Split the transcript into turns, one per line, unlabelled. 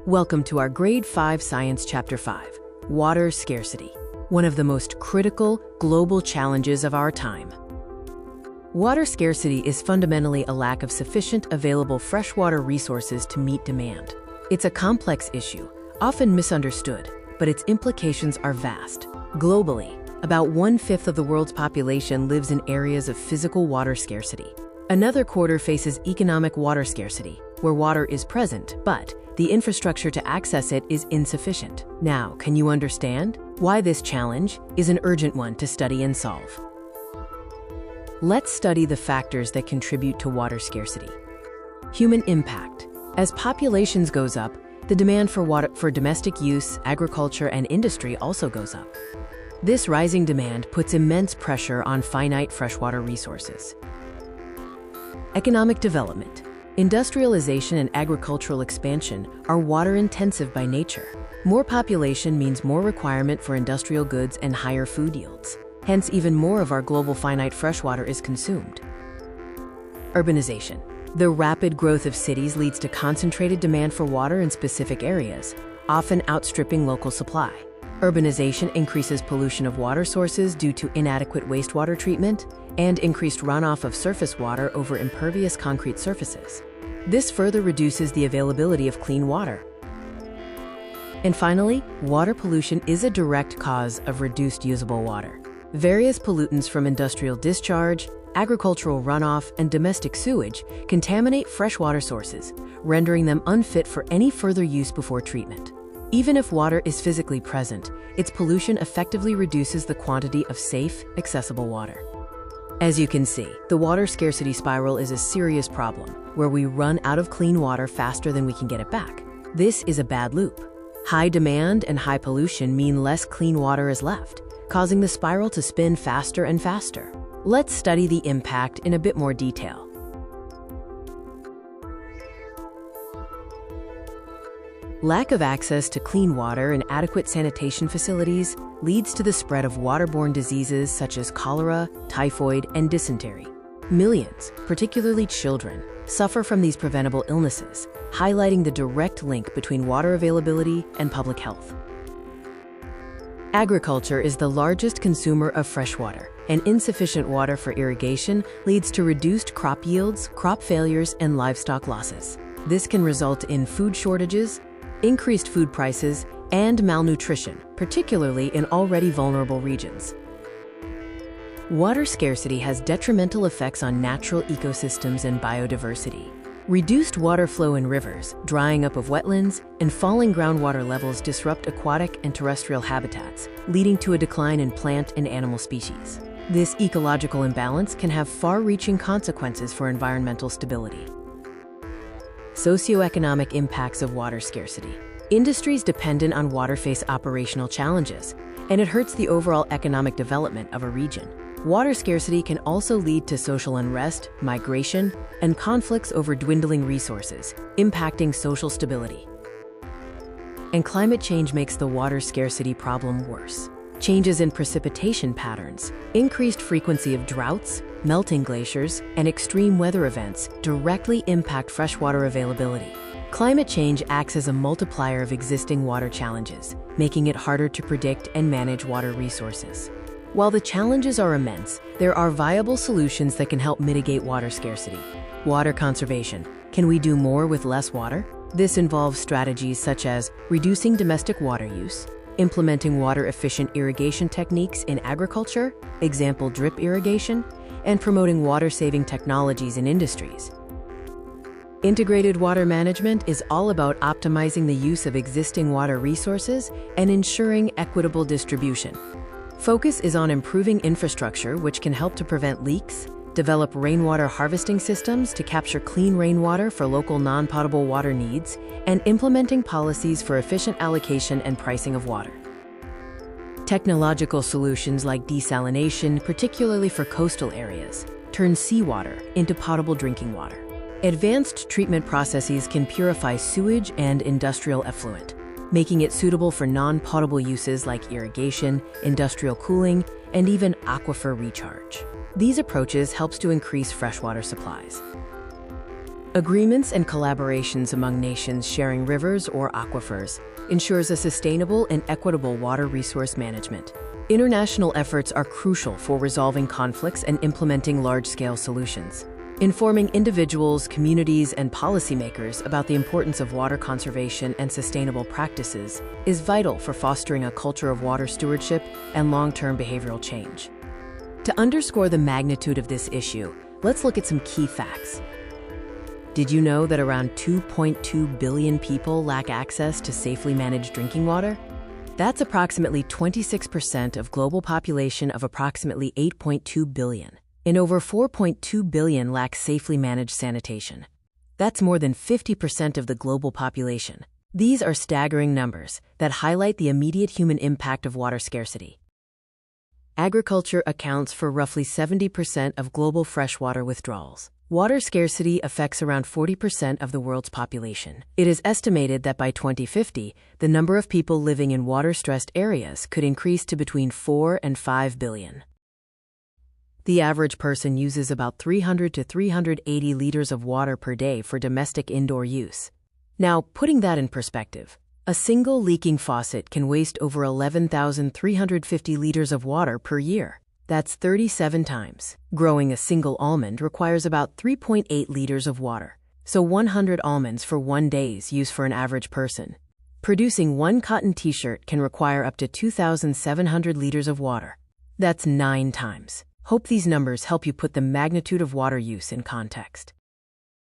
Welcome to our Grade 5 Science Chapter 5, Water Scarcity, one of the most critical global challenges of our time. Water scarcity is fundamentally a lack of sufficient available freshwater resources to meet demand. It's a complex issue, often misunderstood, but its implications are vast. Globally, about 1/5 of the world's population lives in areas of physical water scarcity. Another quarter faces economic water scarcity, where water is present, but the infrastructure to access it is insufficient. Now, can you understand why this challenge is an urgent one to study and solve? Let's study the factors that contribute to water scarcity. Human impact. As populations goes up, the demand for water for domestic use, agriculture, and industry also goes up. This rising demand puts immense pressure on finite freshwater resources. Economic development. Industrialization and agricultural expansion are water-intensive by nature. More population means more requirement for industrial goods and higher food yields. Hence, even more of our global finite freshwater is consumed. Urbanization. The rapid growth of cities leads to concentrated demand for water in specific areas, often outstripping local supply. Urbanization increases pollution of water sources due to inadequate wastewater treatment and increased runoff of surface water over impervious concrete surfaces. This further reduces the availability of clean water. And finally, water pollution is a direct cause of reduced usable water. Various pollutants from industrial discharge, agricultural runoff, and domestic sewage contaminate freshwater sources, rendering them unfit for any further use before treatment. Even if water is physically present, its pollution effectively reduces the quantity of safe, accessible water. As you can see, the water scarcity spiral is a serious problem, where we run out of clean water faster than we can get it back. This is a bad loop. High demand and high pollution mean less clean water is left, causing the spiral to spin faster and faster. Let's study the impact in a bit more detail. Lack of access to clean water and adequate sanitation facilities leads to the spread of waterborne diseases such as cholera, typhoid, and dysentery. Millions, particularly children, suffer from these preventable illnesses, highlighting the direct link between water availability and public health. Agriculture is the largest consumer of freshwater, and insufficient water for irrigation leads to reduced crop yields, crop failures, and livestock losses. This can result in food shortages, increased food prices, and malnutrition, particularly in already vulnerable regions. Water scarcity has detrimental effects on natural ecosystems and biodiversity. Reduced water flow in rivers, drying up of wetlands, and falling groundwater levels disrupt aquatic and terrestrial habitats, leading to a decline in plant and animal species. This ecological imbalance can have far-reaching consequences for environmental stability. Socioeconomic impacts of water scarcity. Industries dependent on water face operational challenges, and it hurts the overall economic development of a region. Water scarcity can also lead to social unrest, migration, and conflicts over dwindling resources, impacting social stability. And climate change makes the water scarcity problem worse. Changes in precipitation patterns, increased frequency of droughts, melting glaciers, and extreme weather events directly impact freshwater availability. Climate change acts as a multiplier of existing water challenges, making it harder to predict and manage water resources. While the challenges are immense, there are viable solutions that can help mitigate water scarcity. Water conservation. Can we do more with less water? This involves strategies such as reducing domestic water use, implementing water-efficient irrigation techniques in agriculture, example drip irrigation, and promoting water-saving technologies in industries. Integrated water management is all about optimizing the use of existing water resources and ensuring equitable distribution. Focus is on improving infrastructure, which can help to prevent leaks, develop rainwater harvesting systems to capture clean rainwater for local non-potable water needs, and implementing policies for efficient allocation and pricing of water. Technological solutions like desalination, particularly for coastal areas, turn seawater into potable drinking water. Advanced treatment processes can purify sewage and industrial effluent, making it suitable for non-potable uses like irrigation, industrial cooling, and even aquifer recharge. These approaches help to increase freshwater supplies. Agreements and collaborations among nations sharing rivers or aquifers ensures a sustainable and equitable water resource management. International efforts are crucial for resolving conflicts and implementing large-scale solutions. Informing individuals, communities, and policymakers about the importance of water conservation and sustainable practices is vital for fostering a culture of water stewardship and long-term behavioral change. To underscore the magnitude of this issue, let's look at some key facts. Did you know that around 2.2 billion people lack access to safely managed drinking water? That's approximately 26% of global population of approximately 8.2 billion. And over 4.2 billion lack safely managed sanitation. That's more than 50% of the global population. These are staggering numbers that highlight the immediate human impact of water scarcity. Agriculture accounts for roughly 70% of global freshwater withdrawals. Water scarcity affects around 40% of the world's population. It is estimated that by 2050, the number of people living in water-stressed areas could increase to between 4 and 5 billion. The average person uses about 300 to 380 liters of water per day for domestic indoor use. Now, putting that in perspective, a single leaking faucet can waste over 11,350 liters of water per year. That's 37 times. Growing a single almond requires about 3.8 liters of water, so 100 almonds for 1 day's use for an average person. Producing one cotton t-shirt can require up to 2,700 liters of water. That's 9 times. Hope these numbers help you put the magnitude of water use in context.